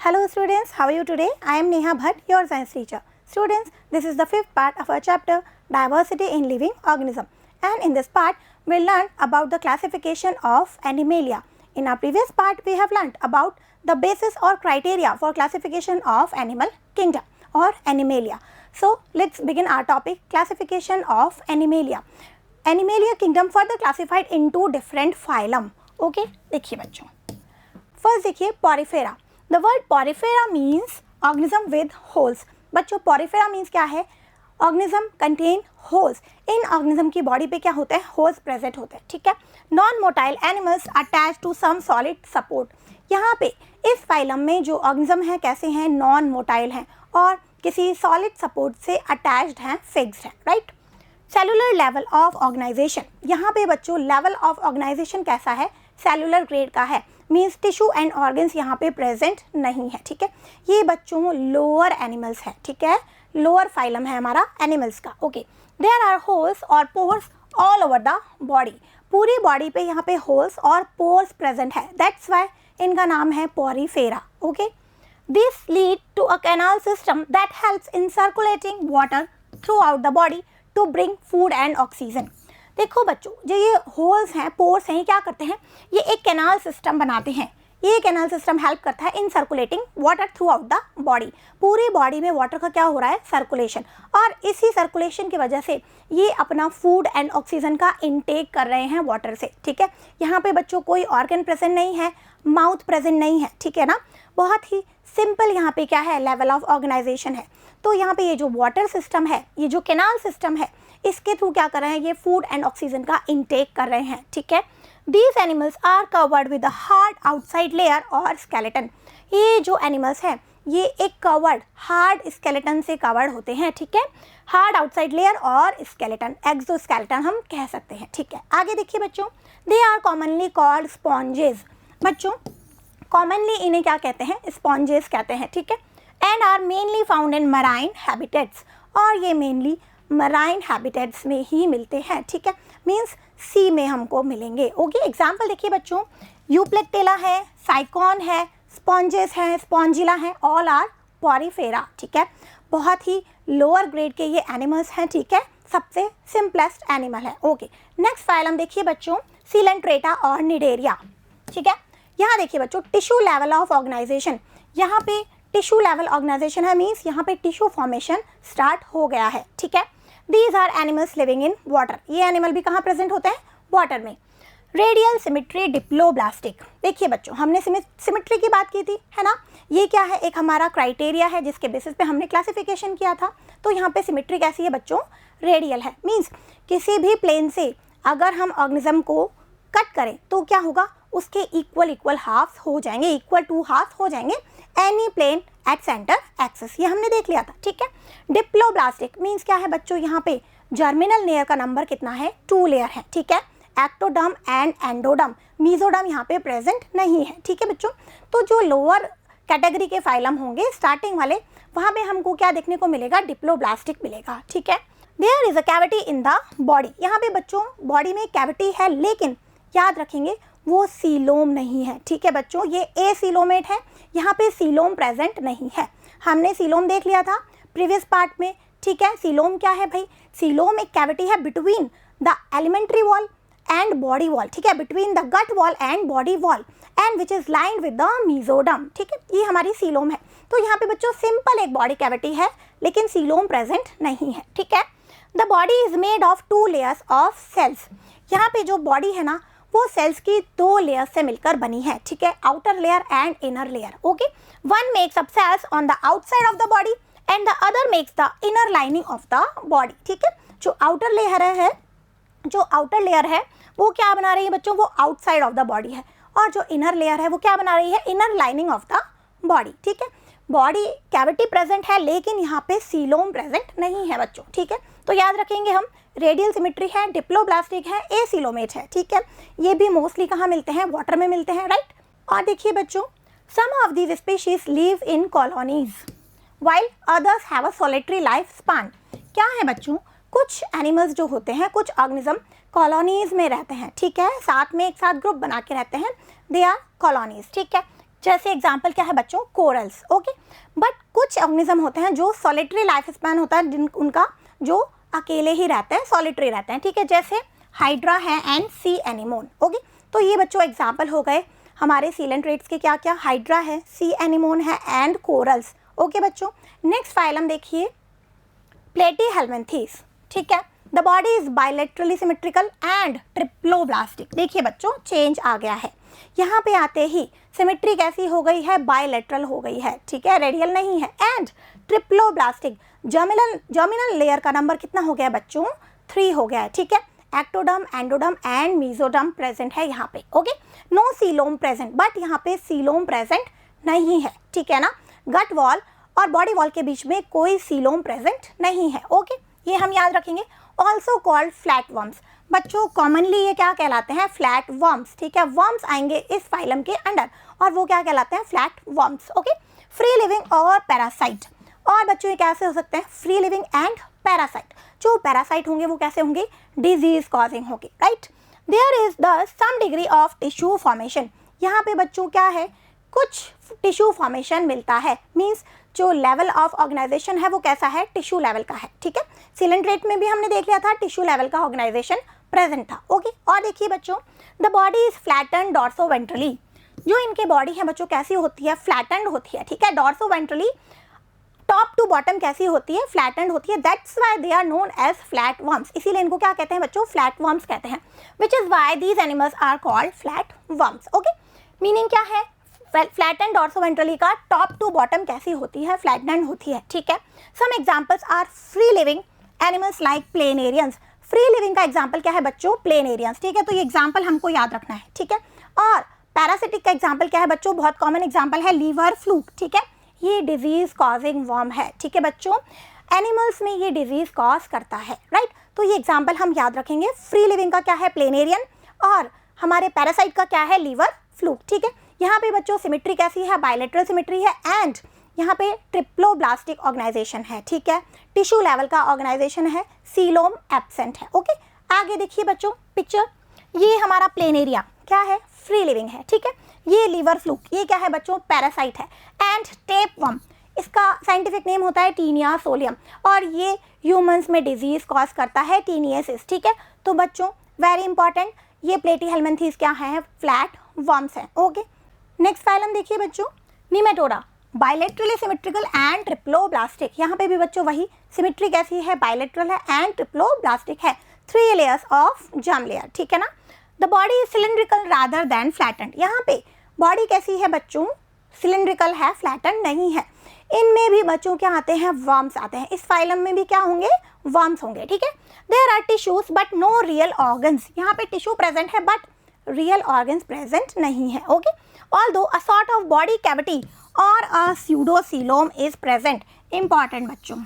Hello students, how are you today? I am Neha Bhatt, your science teacher. Students, this is the fifth part of our chapter Diversity in Living Organism, and in this part we will learn about the classification of Animalia. In our previous part we have learnt about the basis or criteria for classification of animal kingdom or Animalia. So let's begin our topic, classification of Animalia. Animalia kingdom further classified into different phylum. Okay, देखिए बच्चों, first देखिए Porifera. The word Porifera means organism with holes. बच्चों Porifera means क्या है? Organism contain holes. इन organism की body पे क्या होता है? Holes present होते हैं, ठीक है? Non-motile animals attached to some solid support. यहाँ पे इस phylum में जो organism है कैसे हैं? Non-motile हैं और किसी solid support से attached हैं, fixed हैं, right? Cellular level of organization. यहाँ पे बच्चों level of organization कैसा है? सेलुलर ग्रेड का है, मीन्स टिश्यू एंड ऑर्गन्स यहाँ पे प्रेजेंट नहीं है, ठीक है? ये बच्चों लोअर एनिमल्स है, ठीक है? लोअर फाइलम है हमारा एनिमल्स का. ओके, देयर आर होल्स और pores all over the body. पूरी बॉडी पे यहाँ पे होल्स और पोर्स प्रेजेंट है, दैट्स वाई इनका नाम है Porifera. Okay, this lead to a canal system that helps in circulating water throughout the body to bring food and oxygen. देखो बच्चों, जो ये होल्स हैं, पोर्स हैं, ये क्या करते हैं? ये एक कैनाल सिस्टम बनाते हैं. ये कैनाल सिस्टम हेल्प करता है in circulating water throughout the body. पूरी बॉडी में वाटर का क्या हो रहा है? सर्कुलेशन. और इसी सर्कुलेशन की वजह से ये अपना फूड एंड ऑक्सीजन का इनटेक कर रहे हैं वाटर से, ठीक है? यहाँ पे बच्चों कोई ऑर्गन प्रेजेंट नहीं है, माउथ प्रेजेंट नहीं है, ठीक है ना? बहुत ही सिंपल यहाँ पे क्या है? लेवल ऑफ ऑर्गेनाइजेशन है. तो यहाँ पे ये जो वाटर सिस्टम है, ये जो कैनाल सिस्टम है, इसके थ्रू क्या कर रहे हैं? ये फूड एंड ऑक्सीजन का इनटेक कर रहे हैं, ठीक है? These animals are covered with a hard outside layer और स्केलेटन. ये जो एनिमल्स हैं ये एक कवर्ड हार्ड स्केलेटन से कवर्ड होते हैं, ठीक है? हार्ड आउटसाइड लेयर और स्केलेटन, एक्सोस्केलेटन हम कह सकते हैं, ठीक है? आगे देखिए बच्चों, they are commonly called sponges. बच्चों कॉमनली इन्हें क्या कहते हैं? स्पॉन्जेस कहते हैं, ठीक है? And are mainly found in marine habitats. और ये मेनली मराइन हैबिटेट्स में ही मिलते हैं, ठीक है? मीन्स सी में हमको मिलेंगे. ओके, एग्जाम्पल देखिए बच्चों, यूप्लेक्टेला है, साइकॉन है, स्पॉन्जेस हैं, स्पॉन्जिला हैं, ऑल आर पोरीफेरा, ठीक है? बहुत ही लोअर ग्रेड के ये एनिमल्स हैं, ठीक है? सबसे सिंपलेस्ट एनिमल है. ओके, नेक्स्ट फाइलम देखिए बच्चों, सीलेंट्रेटा और निडेरिया, ठीक है? यहाँ देखिए बच्चों, टिश्यू लेवल ऑफ ऑर्गेनाइजेशन. यहाँ पे टिश्यू लेवल ऑर्गेनाइजेशन है, मीन्स यहाँ पे टिश्यू फॉर्मेशन स्टार्ट हो गया है, ठीक है? These are animals living in water. ये एनिमल भी कहाँ प्रेजेंट होते हैं? वाटर में. Radial symmetry diploblastic. देखिए बच्चों, हमने सिमेट्री की बात की थी, है ना? ये क्या है? एक हमारा क्राइटेरिया है जिसके बेसिस पे हमने क्लासिफिकेशन किया था. तो यहाँ पे सिमेट्री कैसी है बच्चों? रेडियल है, मीन्स किसी भी प्लेन से अगर हम ऑर्गेनिज्म को कट करें तो क्या होगा? उसके इक्वल हाफ्स हो जाएंगे, इक्वल टू हाफ हो जाएंगे any plane at centre axis. ये हमने देख लिया था, ठीक है? डिप्लोब्लास्टिक मीन्स क्या है बच्चों? यहाँ पे जर्मिनल लेयर का नंबर कितना है? 2 लेयर है, ठीक है? Ectoderm and endoderm. मीजोडर्म यहाँ पे प्रेजेंट नहीं है, ठीक है बच्चों? तो जो लोअर कैटेगरी के फाइलम होंगे स्टार्टिंग वाले, वहाँ पे हमको क्या देखने को मिलेगा? डिप्लोब्लास्टिक मिलेगा, ठीक है? There is a cavity in the body. यहाँ पे बच्चों बॉडी में कैविटी है, लेकिन याद रखेंगे वो सीलोम नहीं है, ठीक है बच्चों? ये ए सीलोमेट है, यहाँ पे सीलोम प्रेजेंट नहीं है. हमने सीलोम देख लिया था प्रीवियस पार्ट में, ठीक है? सीलोम क्या है भाई? सीलोम एक कैविटी है between the alimentary wall and body wall, ठीक है? Between the gut wall and body wall and which is lined with the mesoderm, ठीक है? ये हमारी सीलोम है. तो यहाँ पे बच्चों सिंपल एक बॉडी कैविटी है, लेकिन सीलोम प्रेजेंट नहीं है, ठीक है? The body is made of 2 layers of cells. यहाँ पे जो बॉडी है ना, वो सेल्स की 2 लेयर से मिलकर बनी है, ठीक है? Outer layer and inner layer. Okay, one makes up cells on the outside of the body and the other makes the inner lining of the body, ठीक है? जो आउटर लेयर है वो क्या बना रही है बच्चों? वो आउटसाइड ऑफ द बॉडी है. और जो इनर लेयर है वो क्या बना रही है? Inner lining of the body, ठीक है? बॉडी कैविटी प्रेजेंट है, लेकिन यहाँ पे सीलोम प्रेजेंट नहीं है बच्चों, ठीक है? तो याद रखेंगे हम, रेडियल सिमेट्री है, डिप्लोब्लास्टिक है, ए सीलोमेट है, ठीक है? ये भी मोस्टली कहाँ मिलते हैं? वाटर में मिलते हैं, राइट? और देखिए बच्चों, some of these species live in colonies while others have a solitary life span. क्या है बच्चों? कुछ एनिमल्स जो होते हैं, कुछ ऑर्गेनिज्म कॉलोनीज में रहते हैं, ठीक है? साथ में एक साथ ग्रुप बना के रहते हैं, दे आर कॉलोनीज, ठीक है? जैसे एग्जाम्पल क्या है बच्चों, कोरल्स। ओके, बट कुछ ऑर्गेनिज्म होते हैं जो सॉलिटरी लाइफ स्पैन होता है, उनका जो अकेले ही रहते हैं, सॉलिटरी रहते हैं, ठीक है, जैसे हाइड्रा है एंड सी एनीमोन। ओके, तो ये बच्चों एग्जाम्पल हो गए हमारे सीलेंट्रेट्स के, क्या क्या, हाइड्रा है, सी एनीमोन है एंड कोरल्स। ओके बच्चों, नेक्स्ट फाइलम देखिए प्लेटीहेल्मिन्थीज, ठीक है। The body is bilaterally symmetrical and triploblastic. देखिए बच्चों चेंज आ गया है, यहाँ पे आते ही सिमेट्री कैसी हो गई है, बायलैटरल हो गई है, ठीक है, रेडियल नहीं है, एंड ट्रिप्लोब्लास्टिक। जर्मिनल लेयर का नंबर कितना हो गया बच्चों, 3 हो गया है, ठीक है। Ectoderm, endoderm and mesoderm present है यहाँ पे। Okay, no coelom present, but यहाँ पे सीलोम प्रेजेंट नहीं है, ठीक है ना। गट वॉल और बॉडी वॉल के बीच में कोई सीलोम प्रेजेंट नहीं है। ओके, ये हम याद रखेंगे। ऑल्सो कॉल्ड फ्लैट वर्म्स, बच्चों कॉमनली ये क्या कहलाते हैं, फ्लैट वर्म्स, ठीक है। वर्म्स आएंगे इस फाइलम के अंडर और वो क्या कहलाते हैं, flat worms. Okay, free living और पैरासाइट, और बच्चों ये कैसे हो सकते हैं, फ्री लिविंग एंड पैरासाइट। जो पैरासाइट होंगे वो कैसे होंगे, डिजीज कॉजिंग होंगे, right. There is the some degree of tissue formation, यहाँ पे बच्चों क्या है, कुछ टिश्यू फॉर्मेशन मिलता है, मीन्स जो लेवल ऑफ ऑर्गेनाइजेशन है वो कैसा है, टिश्यू लेवल का है, ठीक है। सिलेंट्रेट में भी हमने देख लिया था टिश्यू लेवल का ऑर्गेनाइजेशन प्रेजेंट था। ओके, और देखिए बच्चों द बॉडी इज फ्लैटन डॉर्सोवेंट्रली, जो इनके बॉडी है बच्चों कैसी होती है, फ्लैटेंड होती है, ठीक है। डॉर्सोवेंट्रली टॉप टू बॉटम कैसी होती है, फ्लैटेंड होती है, that's why they are known as flat worms, इसीलिए इनको क्या कहते हैं बच्चों, फ्लैट वर्म्स कहते हैं, which is why these animals are called flat worms. Okay, meaning क्या है, फ्लैटेंड डॉर्सोवेंट्रली का टॉप टू बॉटम कैसी होती है, फ्लैटेंड होती है, ठीक है। Some examples are free living animals like planarians, free living का एग्जांपल क्या है बच्चों, प्लेनेरियंस, ठीक है, तो ये एग्जांपल हमको याद रखना है, ठीक है। और पैरासिटिक का एग्जांपल क्या है बच्चों, बहुत कॉमन एग्जांपल है लीवर फ्लूक, ठीक है, ये डिजीज कॉजिंग वर्म है, ठीक है बच्चों, एनिमल्स में ये डिजीज कॉज करता है, राइट। तो ये एग्जांपल हम याद रखेंगे। फ्री लिविंग का क्या है, प्लेनेरियन, और हमारे पैरासाइट का क्या है, लीवर फ्लूक, ठीक है। यहाँ पे बच्चों सिमेट्री कैसी है, बायलैटरल सिमेट्री है, एंड यहाँ पे ट्रिप्लोब्लास्टिक ऑर्गेनाइजेशन है, ठीक है। टिश्यू लेवल का ऑर्गेनाइजेशन है, सीलोम एब्सेंट है। ओके, आगे देखिए बच्चों पिक्चर, ये हमारा प्लेनेरिया क्या है, फ्री लिविंग है, ठीक है। ये लीवर फ्लूक, ये क्या है बच्चों, पैरासाइट है, एंड टेपवर्म, इसका साइंटिफिक नेम होता है टीनिया सोलियम, और ये ह्यूमंस में डिजीज कॉज करता है, टीनियसिस, ठीक है। तो बच्चों वेरी इंपॉर्टेंट, ये प्लेटीहेल्मिन्थीज क्या है, फ्लैट वर्म्स है। ओके, नेक्स्ट फाइलम देखिए बच्चों, Nematoda, bilaterally symmetrical and triploblastic, यहाँ पे भी बच्चों वही सिमेट्री कैसी है, बायलैटरल है एंड ट्रिप्लोब्लास्टिक है, 3 लेयर्स ऑफ जर्म लेयर, ठीक है ना। The body is cylindrical rather than flattened, यहाँ पे बॉडी कैसी है बच्चों, सिलेंड्रिकल है, फ्लैटेंड नहीं है। इनमें भी बच्चों क्या आते हैं, वर्म्स आते हैं, इस फाइलम में भी क्या होंगे, वर्म्स होंगे, ठीक है। There are tissues but no real organs, यहाँ पे टिश्यू प्रेजेंट है बट रियल ऑर्गन्स प्रेजेंट नहीं है। Okay, although a sort of body cavity और a pseudocoelom is present. Important बच्चों,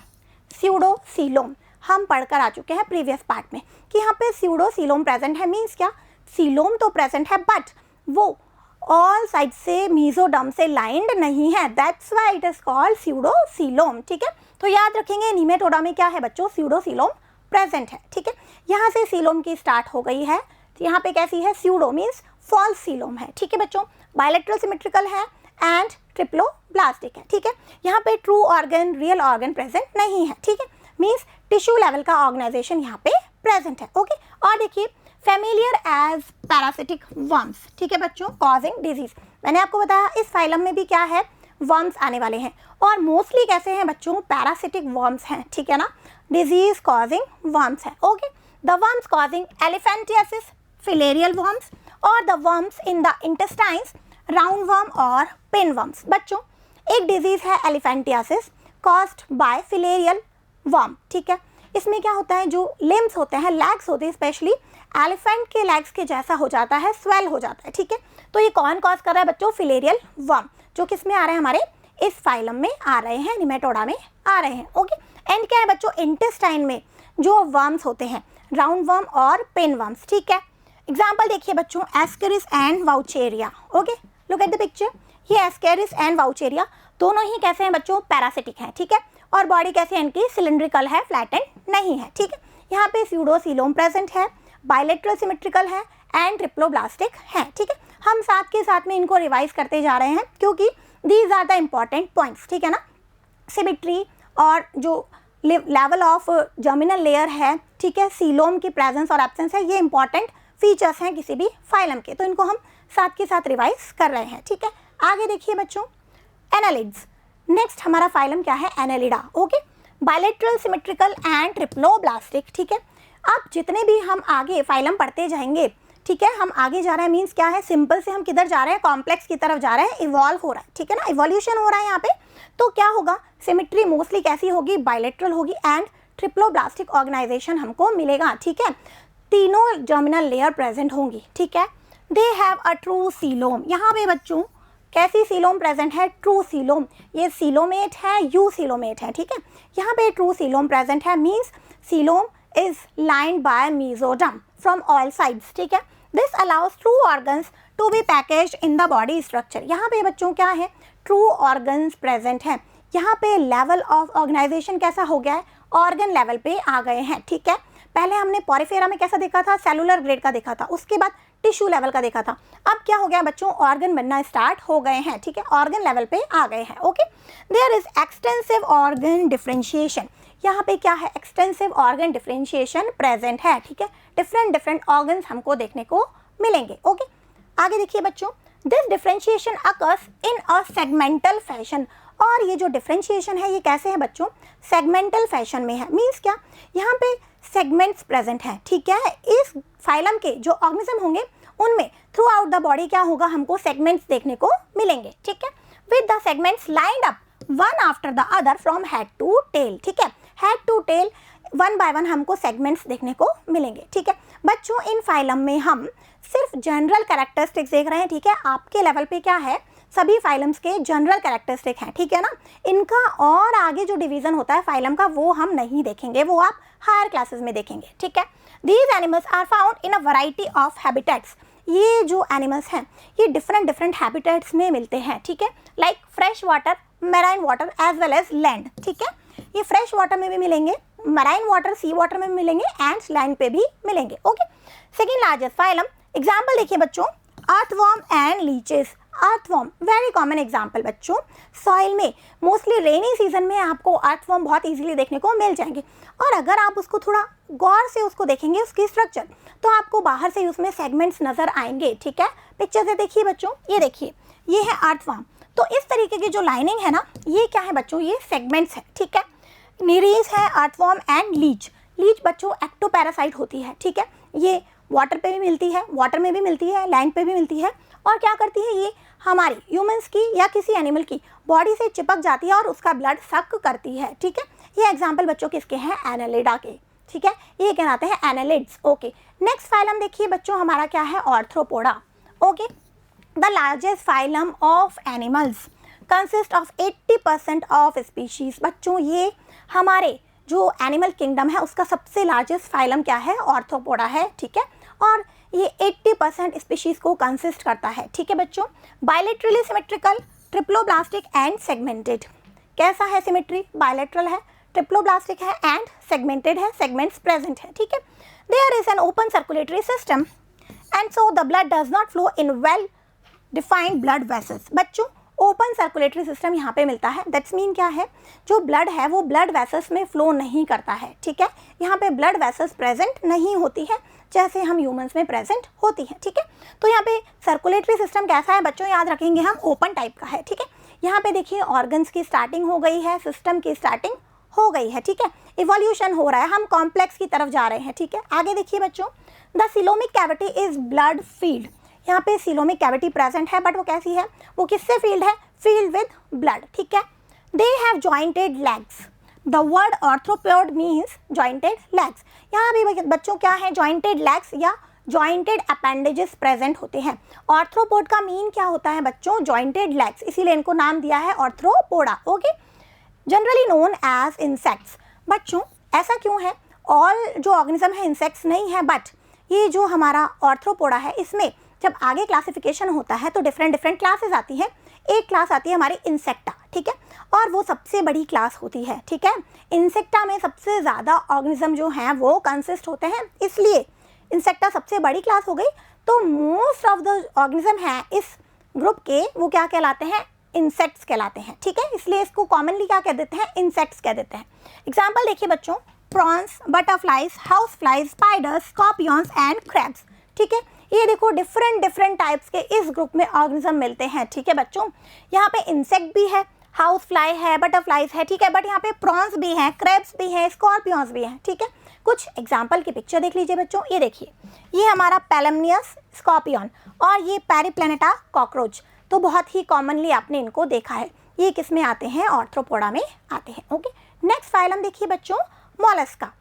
स्यूडोसीलोम हम पढ़कर आ चुके हैं प्रीवियस पार्ट में कि यहाँ पे स्यूडोसीलोम प्रेजेंट है, मीन्स क्या, सीलोम तो प्रेजेंट है बट वो ऑल साइड से मेसोडर्म से लाइंड नहीं है, that's why it is called pseudocoelom, ठीक है। तो याद रखेंगे निमेटोडा में क्या है बच्चों, स्यूडोसीलोम प्रेजेंट है, ठीक है। यहाँ से सीलोम की स्टार्ट हो गई है, तो यहाँ पे कैसी है, स्यूडो मीन्स फॉल्स सीलोम है, ठीक है बच्चों। बायलैटरल सिमेट्रिकल है एंड ट्रिप्लोब्लास्टिक है, ठीक है। यहाँ पे true organ, real organ present नहीं है, ठीक है, मीन्स टिश्यू लेवल का ऑर्गेनाइजेशन यहाँ पे प्रेजेंट है। ओके, और देखिए फेमिलियर एज पैरासिटिक वर्म्स, ठीक है बच्चों, कॉजिंग डिजीज, मैंने आपको बताया इस फाइलम में भी क्या है, वर्म्स आने वाले हैं, और मोस्टली कैसे हैं बच्चों, पैरासिटिक वर्म्स हैं, ठीक है ना, डिजीज कॉजिंग वर्म्स है। Okay, the worms causing elephantiasis, filarial worms, और the worms in the intestines, round worm और पिन वर्म्स। बच्चों एक डिजीज है elephantiasis caused by filarial worm, ठीक है। इसमें क्या होता है, जो लिम्स होते हैं, लेग्स होते हैं, स्पेशली एलिफेंट के लेग्स के जैसा हो जाता है, स्वेल हो जाता है, ठीक है। तो ये कौन कॉज कर रहा है बच्चों, फिलेरियल वर्म, जो किस में आ रहे हैं, हमारे इस फाइलम में आ रहे हैं, निमेटोडा में आ रहे हैं। ओके, एंड क्या है बच्चों, इंटेस्टाइन में जो वर्म्स होते हैं, राउंड वर्म और पिन वर्म्स, ठीक है। एग्जाम्पल देखिए बच्चों, एस्केरिस एंड वाउचेरिया। ओके, लुक एट द पिक्चर, ये एस्केरिस एंड वाउचेरिया दोनों ही कैसे हैं बच्चों, पैरासिटिक हैं, ठीक है, और बॉडी कैसे है इनकी, सिलेंड्रिकल है, फ्लैटेंड नहीं है, ठीक है। यहाँ पे स्यूडोसीलोम प्रेजेंट है, बायलैटरल सिमेट्रिकल है एंड ट्रिप्लोब्लास्टिक है, ठीक है। हम साथ के साथ में इनको रिवाइज करते जा रहे हैं क्योंकि these are the important points, ठीक है ना। सिमेट्री और जो लेवल ऑफ जर्मिनल लेयर है, ठीक है, सीलोम की प्रेजेंस और एब्सेंस है, ये इंपॉर्टेंट फीचर्स हैं किसी भी फाइलम के, तो इनको हम साथ के साथ रिवाइज कर रहे हैं, ठीक है। आगे देखिए बच्चों, एनालिड्स। नेक्स्ट हमारा फाइलम क्या है, Annelida, okay. Bilateral, symmetrical and triploblastic, ठीक है। अब जितने भी हम आगे फाइलम पढ़ते जाएंगे, ठीक है, हम आगे जा रहे हैं मीन्स क्या है, सिंपल से हम किधर जा रहे हैं, कॉम्प्लेक्स की तरफ जा रहे हैं, इवॉल्व हो रहा है, ठीक है ना, इवोल्यूशन हो रहा है यहाँ पे। तो क्या होगा, सिमेट्री मोस्टली कैसी होगी, बायलेटरल होगी एंड ट्रिप्लोब्लास्टिक ऑर्गेनाइजेशन हमको मिलेगा, ठीक है। तीनों जर्मिनल लेयर प्रेजेंट होंगी, ठीक है। They have a true coelom, यहाँ पे बच्चों कैसी सीलोम प्रेजेंट है, ट्रू सीलोम, ये सीलोमेट है, यू सीलोमेट है, ठीक है। यहाँ पे ट्रू सीलोम प्रेजेंट है means coelom is lined by mesoderm from all sides, ठीक है। This allows true organs to be packaged in the body structure. यहाँ पे बच्चों क्या है, ट्रू ऑर्गन्स प्रेजेंट है। यहाँ पे लेवल ऑफ ऑर्गेनाइजेशन कैसा हो गया है, ऑर्गन लेवल पे आ गए हैं, ठीक है। पहले हमने पॉरीफेरा में कैसा देखा था, सेलुलर ग्रेड का देखा था, उसके बाद टिश्यू लेवल का देखा था। अब क्या हो गया बच्चों, ऑर्गन बनना स्टार्ट हो गए हैं, ठीक है, ऑर्गन लेवल पे आ गए हैं, okay. There is extensive organ differentiation, यहाँ पे क्या है, एक्सटेंसिव ऑर्गन डिफरेंशिएशन प्रेजेंट है, ठीक है। डिफरेंट ऑर्गन्स हमको देखने को मिलेंगे, ओके। आगे देखिए बच्चों, this differentiation occurs in a segmental fashion, और ये जो डिफरेंशिएशन है ये कैसे है बच्चों, सेगमेंटल फैशन में है। मीन्स क्या, यहाँ पे सेगमेंट्स प्रेजेंट हैं, ठीक है। इस फाइलम के जो ऑर्गेनिज्म होंगे उनमें थ्रू आउट द बॉडी क्या होगा, हमको सेगमेंट्स देखने को मिलेंगे, ठीक है। With the segments lined up one after the other from head to tail, ठीक है। Head to tail one by one हमको सेगमेंट्स देखने को मिलेंगे, ठीक है। बच्चों इन फाइलम में हम सिर्फ जनरल कैरेक्टरिस्टिक्स देख रहे हैं, ठीक है। आपके लेवल पे क्या है, सभी फाइलम्स के जनरल कैरेक्टरिस्टिक हैं, ठीक है ना। इनका और आगे जो डिवीजन होता है फाइलम का वो हम नहीं देखेंगे, वो आप हायर क्लासेस में देखेंगे, ठीक है। These animals are found in a variety of habitats, ये जो एनिमल्स हैं ये डिफरेंट हैबिटेट्स में मिलते हैं, ठीक है। Like fresh water, marine water as well as land, ठीक है। ये फ्रेश वाटर में भी मिलेंगे, मैराइन वाटर सी वाटर में भी मिलेंगे एंड लैंड पे भी मिलेंगे, okay. Second largest phylum, example देखिए बच्चों, earthworm and leches. Earthworm very common example बच्चों, सॉइल में मोस्टली रेनी सीजन में आपको अर्थवर्म बहुत इजीली देखने को मिल जाएंगे। और अगर आप उसको थोड़ा गौर से उसको देखेंगे उसकी स्ट्रक्चर, तो आपको बाहर से उसमें सेगमेंट्स नजर आएंगे, ठीक है। पिक्चर से देखिए बच्चों, ये देखिए, ये है अर्थवर्म। तो इस तरीके की जो लाइनिंग है ना, ये क्या है बच्चों, ये सेगमेंट्स है, ठीक है। निरीज है अर्थवर्म एंड लीच। लीच बच्चों एक्टोपैरासाइट होती है, ठीक है। ये वाटर पे भी मिलती है, वाटर में भी मिलती है, लैंड पे भी मिलती है। और क्या करती है, ये हमारी ह्यूमंस की या किसी एनिमल की बॉडी से चिपक जाती है और उसका ब्लड सक करती है, ठीक है। ये एग्जाम्पल बच्चों किसके हैं, एनालिडा के, ठीक है। ये कहलाते हैं एनालिड्स, ओके। नेक्स्ट फाइलम देखिए बच्चों, हमारा क्या है, Arthropoda, okay. The largest phylum of animals consist of 80% of species. बच्चों ये हमारे जो एनिमल किंगडम है उसका सबसे लार्जेस्ट फाइलम क्या है, आर्थ्रोपोडा है, ठीक है। और ये 80% स्पीशीज को कंसिस्ट करता है, ठीक है बच्चों। Bilaterally symmetrical, triploblastic and segmented. कैसा है सिमेट्री, बायलेटरल है, ट्रिप्लोब्लास्टिक है एंड सेगमेंटेड है, सेगमेंट्स प्रेजेंट है, ठीक है। There is an open circulatory system and so the blood does not flow in well defined blood vessels. बच्चों ओपन सर्कुलेटरी सिस्टम यहाँ पे मिलता है, दैट्स मीन क्या है, जो ब्लड है वो ब्लड वेसल्स में फ्लो नहीं करता है, ठीक है। यहाँ पे ब्लड वेसल्स प्रेजेंट नहीं होती है जैसे हम ह्यूमंस में प्रेजेंट होती है, ठीक है। तो यहाँ पे सर्कुलेटरी सिस्टम कैसा है बच्चों, याद रखेंगे हम, ओपन टाइप का है, ठीक है। यहाँ पे देखिए ऑर्गन्स की स्टार्टिंग हो गई है, सिस्टम की स्टार्टिंग हो गई है, ठीक है। इवोल्यूशन हो रहा है, हम कॉम्प्लेक्स की तरफ जा रहे हैं, ठीक है। आगे देखिए बच्चों, the coelomic cavity is blood field. यहाँ पे सीलोमिक कैविटी प्रेजेंट है, बट वो कैसी है, वो किससे फील्ड है, फील्ड विद ब्लड, ठीक है। They have jointed legs. The word arthropod means jointed legs. यहाँ भी बच्चों क्या है, जॉइंटेड लेग्स या जॉइंटेड अपेंडेजेस प्रेजेंट होते हैं। आर्थ्रोपोड का मीन क्या होता है बच्चों, जॉइंटेड लेग्स, इसीलिए इनको नाम दिया है Arthropoda, okay. Generally known as insects. बच्चों ऐसा क्यों है, ऑल जो ऑर्गेनिज्म है इंसेक्ट्स नहीं है, बट ये जो हमारा आर्थ्रोपोडा है इसमें जब आगे क्लासिफिकेशन होता है तो डिफरेंट क्लासेस आती है। एक क्लास आती है हमारी इंसेक्टा, ठीक है, और वो सबसे बड़ी क्लास होती है, ठीक है। इंसेक्टा में सबसे ज़्यादा ऑर्गेनिज्म जो हैं वो कंसिस्ट होते हैं, इसलिए इंसेक्टा सबसे बड़ी क्लास हो गई। तो मोस्ट ऑफ द ऑर्गेनिज्म है इस ग्रुप के, वो क्या कहलाते हैं, इंसेक्ट्स कहलाते हैं, ठीक है। इसलिए इसको कॉमनली क्या कह देते हैं, इंसेक्ट्स कह देते हैं। एग्जाम्पल देखिए बच्चों, prawns, butterflies, house flies, spiders, scorpions and crabs, ठीक है। ये देखो डिफरेंट टाइप्स के इस ग्रुप में ऑर्गेनिज्म मिलते हैं, ठीक है बच्चों। यहाँ पे इंसेक्ट भी है, हाउस फ्लाई है, बटरफ्लाइज है, ठीक है, बट यहाँ पे प्रॉन्स भी हैं, क्रैब्स भी हैं, स्कॉर्पियंस भी हैं, ठीक है। कुछ एग्जाम्पल की पिक्चर देख लीजिए बच्चों। ये देखिए, ये हमारा पैलेमनियस स्कॉर्पियन और ये पेरिप्लैनेटा कॉकरोच, तो बहुत ही कॉमनली आपने इनको देखा है। ये किस में आते हैं, आर्थ्रोपोडा में आते हैं, ओके। नेक्स्ट फाइलम देखिए बच्चों, मोलस्का,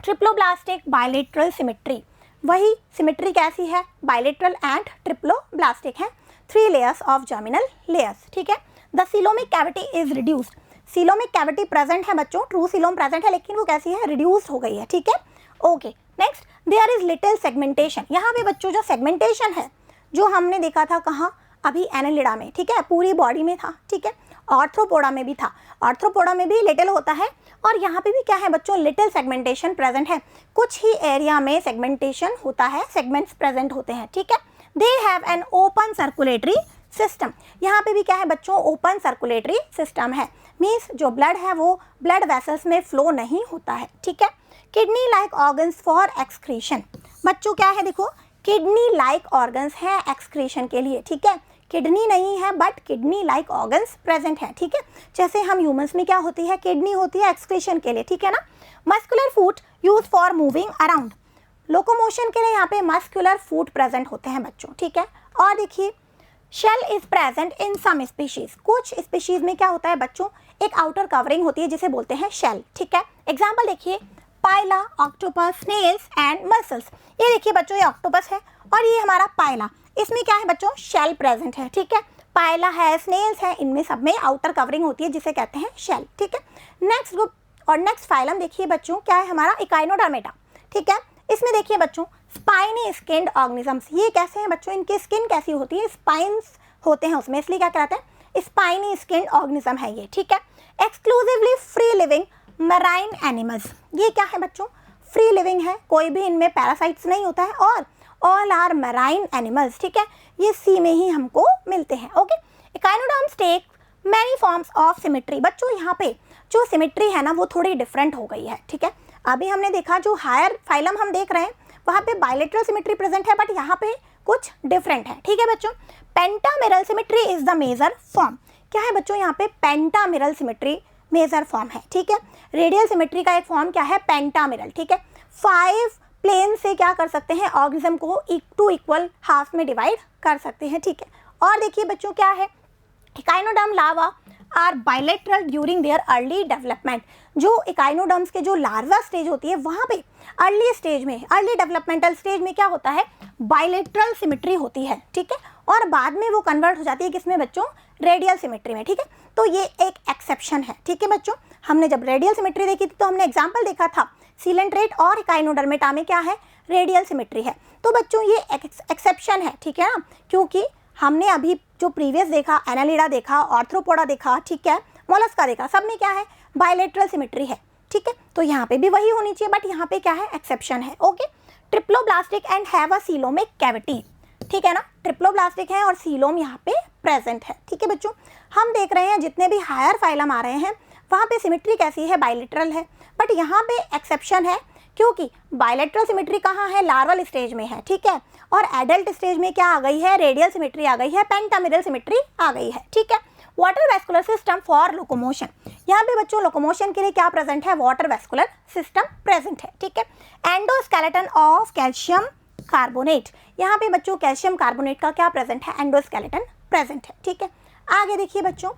ट्रिप्लोब्लास्टिक बायलेटरल सिमेट्री, वही सिमेट्री कैसी है, बायलेटरल एंड ट्रिप्लोब्लास्टिक है, 3 लेयर्स ऑफ जर्मिनल लेयर्स, ठीक है। The coelomic cavity is reduced, coelomic cavity present है बच्चों, ट्रू सीलोम प्रेजेंट है, लेकिन वो कैसी है, रिड्यूस हो गई है, ठीक है, okay. Next, there is little segmentation, यहाँ पे बच्चों जो सेगमेंटेशन है जो हमने देखा था कहाँ, अभी एनालिडा में, ठीक है, पूरी बॉडी में था, ठीक है, आर्थ्रोपोडा में भी था, आर्थ्रोपोडा में भी लिटिल होता है और यहाँ पे भी क्या है बच्चों, लिटिल सेगमेंटेशन प्रेजेंट है, कुछ ही एरिया में सेगमेंटेशन होता है, सेगमेंट्स प्रेजेंट होते हैं, ठीक है। They have an open circulatory system, यहाँ पे भी क्या है बच्चों, ओपन सर्कुलेटरी सिस्टम है, मीन्स जो ब्लड है वो ब्लड वेसल्स में फ्लो नहीं होता है, ठीक है। Kidney like organs for excretion, बच्चों क्या है देखो, किडनी लाइक ऑर्गन्स है एक्सक्रीशन के लिए, ठीक है, किडनी नहीं है but kidney like organs present है, ठीक है। जैसे हम ह्यूमंस में क्या होती है, किडनी होती है एक्सक्रीशन के लिए, ठीक है ना। Muscular foot use for moving around, locomotion के लिए यहाँ पे मस्कुलर फूट प्रेजेंट होते हैं बच्चों, ठीक है। और देखिए, shell is present in some species, कुछ स्पीशीज में क्या होता है बच्चों, एक आउटर कवरिंग होती है जिसे बोलते हैं शेल, ठीक है। एग्जाम्पल देखिए, पाइला, ऑक्टोपस, स्नेल्स एंड मसल्स, ये देखिए बच्चों, ये ऑक्टोपस है और ये हमारा पाइला, इसमें क्या है बच्चों, शेल प्रेजेंट है, ठीक है। पाइला है, स्नेल्स है, इनमें सब में आउटर कवरिंग होती है जिसे कहते हैं शेल, ठीक है। नेक्स्ट ग्रुप और नेक्स्ट फाइलम देखिए बच्चों, क्या है हमारा, इकाइनोडर्मेटा, ठीक है। इसमें देखिए बच्चों, स्पाइनी स्किन्ड ऑर्गेनिजम्स, ये कैसे हैं बच्चों, इनकी स्किन कैसी होती है, स्पाइन्स होते हैं उसमें, इसलिए क्या कहलाते हैं, स्पाइनी स्किन्ड ऑर्गेनिज्म है ये, ठीक है। Exclusively free living marine animals, ये क्या है बच्चों, फ्री लिविंग है, कोई भी इनमें पैरासाइट्स नहीं होता है और ऑल आर मैराइन एनिमल्स, ठीक है, ये सी में ही हमको मिलते हैं, okay. Echinoderms take many forms of symmetry, बच्चों यहाँ पे जो सिमेट्री है ना वो थोड़ी डिफरेंट हो गई है, ठीक है। अभी हमने देखा जो हायर फाइलम हम देख रहे हैं वहाँ पे बायलेटरल सिमेट्री प्रेजेंट है, बट यहाँ पे कुछ डिफरेंट है, ठीक है बच्चों। Pentamerous symmetry is the major form, क्या है बच्चों, यहाँ पे पेंटामिरल सिमेट्री मेजर फॉर्म है, ठीक है। रेडियल सिमेट्री का एक फॉर्म क्या है, पेंटामिरल, ठीक है। 5 प्लेन से क्या कर सकते हैं, ऑर्गेनिज्म को टू इक्वल हाफ में डिवाइड कर सकते हैं, ठीक है। और देखिए बच्चों क्या है, echinoderm larva are bilateral during their early development, जो इकाइनोडर्म्स के जो लार्वा स्टेज होती है वहाँ पे अर्ली स्टेज में, अर्ली डेवलपमेंटल स्टेज में क्या होता है, बायलेटरल सिमेट्री होती है, ठीक है। और बाद में वो कन्वर्ट हो जाती है किसमें बच्चों, रेडियल सिमेट्री में, ठीक है। तो ये एक एक्सेप्शन है, ठीक है बच्चों। हमने जब रेडियल सिमेट्री देखी थी तो हमने एग्जाम्पल देखा था, सीलेंट्रेट और इकाइनोडर्मेटा में क्या है, रेडियल सिमेट्री है, तो बच्चों ये एक्सेप्शन है, ठीक है ना, क्योंकि हमने अभी जो प्रीवियस देखा, एनालिडा देखा, आर्थ्रोपोडा देखा, ठीक है, मोलस्का देखा, सब में क्या है, बायलेटरल सिमेट्री है, ठीक है। तो यहाँ पे भी वही होनी चाहिए, बट यहाँ पे क्या है, एक्सेप्शन है, okay. Triploblastic and have a coelomic cavity, ठीक है ना, ट्रिप्लोब्लास्टिक है और सीलोम यहाँ पे प्रेजेंट है, ठीक है बच्चों। हम देख रहे हैं जितने भी हायर फाइलम आ रहे हैं वहाँ पे सिमेट्री कैसी है, बायलेटरल है, बट यहाँ पे एक्सेप्शन है क्योंकि बायलेटरल सिमेट्री कहाँ है, लार्वल स्टेज में है, ठीक है। और एडल्ट स्टेज में क्या आ गई है, रेडियल सिमेट्री आ गई है, पेंटामिरल सिमेट्री आ गई है, ठीक है। Water vascular system for locomotion, यहाँ पे बच्चों लोकोमोशन के लिए क्या प्रेजेंट है, वाटर वेस्कुलर सिस्टम प्रेजेंट है, ठीक है। एंडोस्केलेटन ऑफ कैल्शियम कार्बोनेट, यहाँ पे बच्चों कैल्शियम कार्बोनेट का क्या प्रेजेंट है, एंडोस्केलेटन प्रेजेंट है, ठीक है। आगे देखिए बच्चों,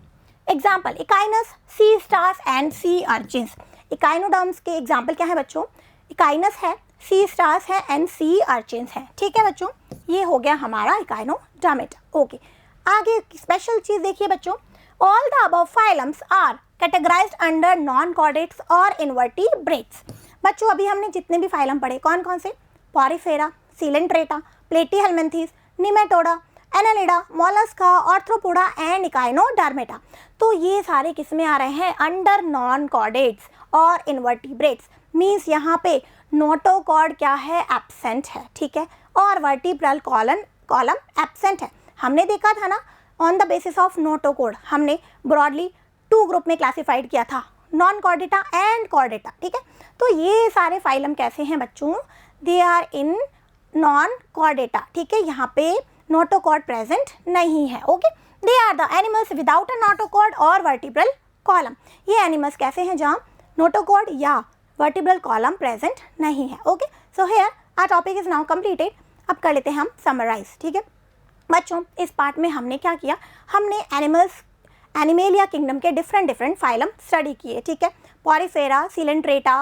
example Echinus, sea stars and sea urchins, echinoderms के एग्जाम्पल क्या है बच्चों, इकाइनस है, सी स्टार्स है एंड सी अर्चिन्स है, ठीक है बच्चों। ये हो गया हमारा इकाइनोडर्मेटा, ओके। आगे स्पेशल चीज देखिए बच्चों, all the above phylums are categorised under non chordates और इनवर्टिब्रेट्स, बच्चों अभी हमने जितने भी फाइलम पढ़े कौन कौन से, Porifera, Coelenterata, Platyhelminthes, Nematoda, Annelida, Mollusca, arthropoda and Echinodermata, तो ये सारे किस में आ रहे हैं, अंडर नॉन कॉर्डेट्स और इनवर्टिब्रेट्स, मीन्स यहाँ पे नोटोकॉर्ड क्या है, एब्सेंट है, ठीक है। और वर्टिब्रल कॉलम एब्सेंट है। हमने देखा था ना on the basis of notochord, हमने ब्रॉडली 2 ग्रुप में क्लासिफाइड किया था, नॉन कॉर्डेटा एंड कॉर्डेटा, ठीक है। तो ये सारे फाइलम कैसे हैं बच्चों, they are in non chordata, ठीक है। यहाँ पे नोटोकॉर्ड प्रेजेंट नहीं है, okay. They are the animals without a notochord और वर्टिब्रल कॉलम। ये एनिमल्स कैसे हैं जहाँ नोटोकॉर्ड या वर्टिब्रल कॉलम प्रेजेंट नहीं है, okay. So here our topic is now completed. अब कर लेते हैं हम समराइज, ठीक है बच्चों। इस पार्ट में हमने क्या किया, हमने एनिमेलिया किंगडम के डिफरेंट फाइलम स्टडी किए, ठीक है। पॉरीफेरा, सिलेंट्रेटा,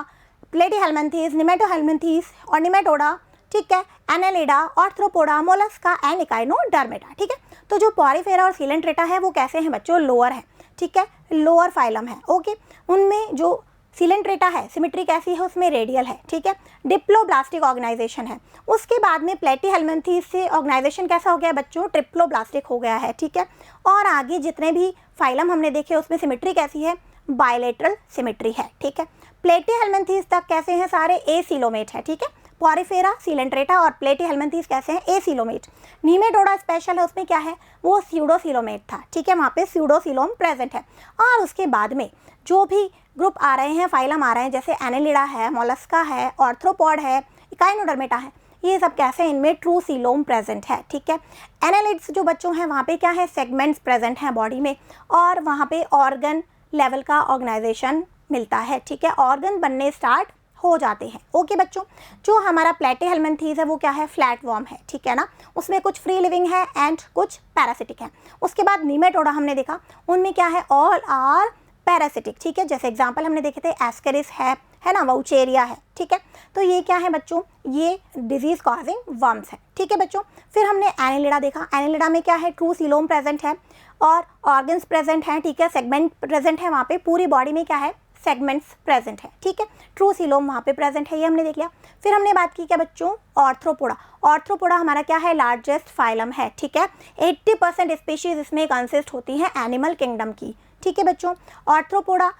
प्लेटीहेल्मिन्थेस, निमेटोहेल्मिन्थेस और निमेटोडा, ठीक है, Annelida, arthropoda, Mollusca and Echinodermata, ठीक है। तो जो पॉरीफेरा और सिलेंट्रेटा है वो कैसे हैं बच्चों, लोअर है, ठीक है, लोअर फाइलम है, ओके। उनमें जो सिलेंट्रेटा है सिमेट्री कैसी है, उसमें रेडियल है, ठीक है, डिप्लोब्लास्टिक ऑर्गेनाइजेशन है। उसके बाद में प्लेटीहेल्मिन्थेस से ऑर्गेनाइजेशन कैसा हो गया बच्चों, ट्रिप्लोब्लास्टिक हो गया है, ठीक है। और आगे जितने भी फाइलम हमने देखे उसमें सिमेट्री कैसी है, बायलेटरल सिमेट्री है, ठीक है। प्लेटीहेल्मिन्थेस तक कैसे हैं, सारे एसिलोमेट है, ठीक है। पॉरीफेरा, सिलेंट्रेटा और प्लेटीहेल्मिन्थेस कैसे हैं, एसिलोमेट। नीमेटोडा स्पेशल है, उसमें क्या है, वो स्यूडोसिलोमेट था, ठीक है, वहाँ पे स्यूडोसिलोम प्रेजेंट है। और उसके बाद में जो भी ग्रुप आ रहे हैं, फाइलम आ रहे हैं, जैसे एनालिडा है, मोलस्का है, आर्थ्रोपॉड है, इकाइनोडर्मेटा है, ये सब कैसे, इनमें ट्रू सीलोम प्रेजेंट है, ठीक है। एनालिड्स जो बच्चों हैं वहाँ पे क्या है, सेगमेंट्स प्रेजेंट हैं बॉडी में, और वहाँ पे ऑर्गन लेवल का ऑर्गेनाइजेशन मिलता है, ठीक है, ऑर्गन बनने स्टार्ट हो जाते हैं, ओके बच्चों। जो हमारा प्लेटीहेल्मिन्थेस है वो क्या है, फ्लैट वॉर्म है, ठीक है ना, उसमें कुछ फ्री लिविंग है एंड कुछ पैरासिटिक है। उसके बाद नीमेटोडा हमने देखा, उनमें क्या है, ऑल आर पैरासिटिक, ठीक है। जैसे एग्जांपल हमने देखे थे एस्केरिस है ना, वाउचेरिया है, ठीक है। तो ये क्या है बच्चों, ये डिजीज कॉजिंग वर्म्स है, ठीक है बच्चों। फिर हमने एनालिडा देखा, एनालिडा में क्या है, ट्रू सीलोम प्रेजेंट है और ऑर्गन्स प्रेजेंट हैं, ठीक है, सेगमेंट प्रेजेंट है, वहाँ पे पूरी बॉडी में क्या है, सेगमेंट्स प्रेजेंट है, ठीक है, ट्रू सीलोम वहाँ पे प्रेजेंट है, ये हमने देख लिया। फिर हमने बात की क्या बच्चों, आर्थ्रोपोडा। आर्थ्रोपोडा हमारा क्या है, लार्जेस्ट फाइलम है, ठीक है। 80% स्पीशीज इसमें कंसिस्ट होती हैं एनिमल किंगडम की, ठीक है बच्चों। आर्थ्रोपोडा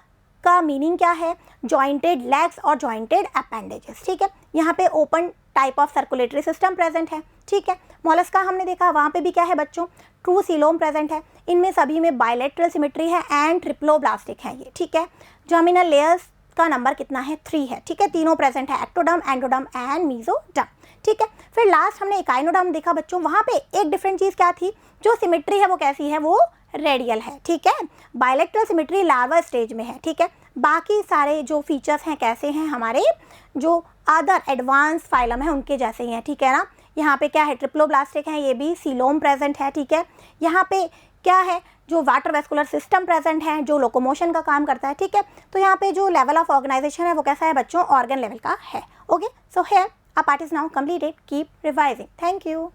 का मीनिंग क्या है, जॉइंटेड लेग्स और जॉइंटेड अपेंडेजेस, ठीक है। यहाँ पे open type of circulatory system present है, ठीक है। मोलस्का हमने देखा, वहाँ पे भी क्या है बच्चों, ट्रू सीलोम प्रेजेंट है। इनमें सभी में बायलेटरल सिमेट्री है एंड ट्रिप्लोब्लास्टिक है ये, ठीक है। जर्मिनल लेयर्स का नंबर कितना है, 3 है, ठीक है, तीनों प्रेजेंट है, एक्टोडर्म, एंडोडर्म एंड मीजोडर्म, ठीक है। फिर लास्ट हमने इकाइनोडर्म देखा बच्चों, वहाँ पे एक डिफरेंट चीज़ क्या थी, जो सिमेट्री है वो कैसी है, वो रेडियल है, ठीक है। बायलेटरल सिमेट्री लार्वा स्टेज में है, ठीक है। बाकी सारे जो फीचर्स हैं कैसे हैं, हमारे जो अदर एडवांस फाइलम है उनके जैसे ही हैं, ठीक है ना। यहाँ पे क्या है, ट्रिप्लोब्लास्टिक है, ये भी सीलोम प्रेजेंट है, ठीक है। यहाँ पे क्या है, जो वाटर वेस्कुलर सिस्टम प्रेजेंट है, जो लोकोमोशन का काम करता है, ठीक है। तो यहाँ पे जो लेवल ऑफ ऑर्गेनाइजेशन है वो कैसा है बच्चों, ऑर्गन लेवल का है, okay. So here our part is now completed, keep revising, thank you.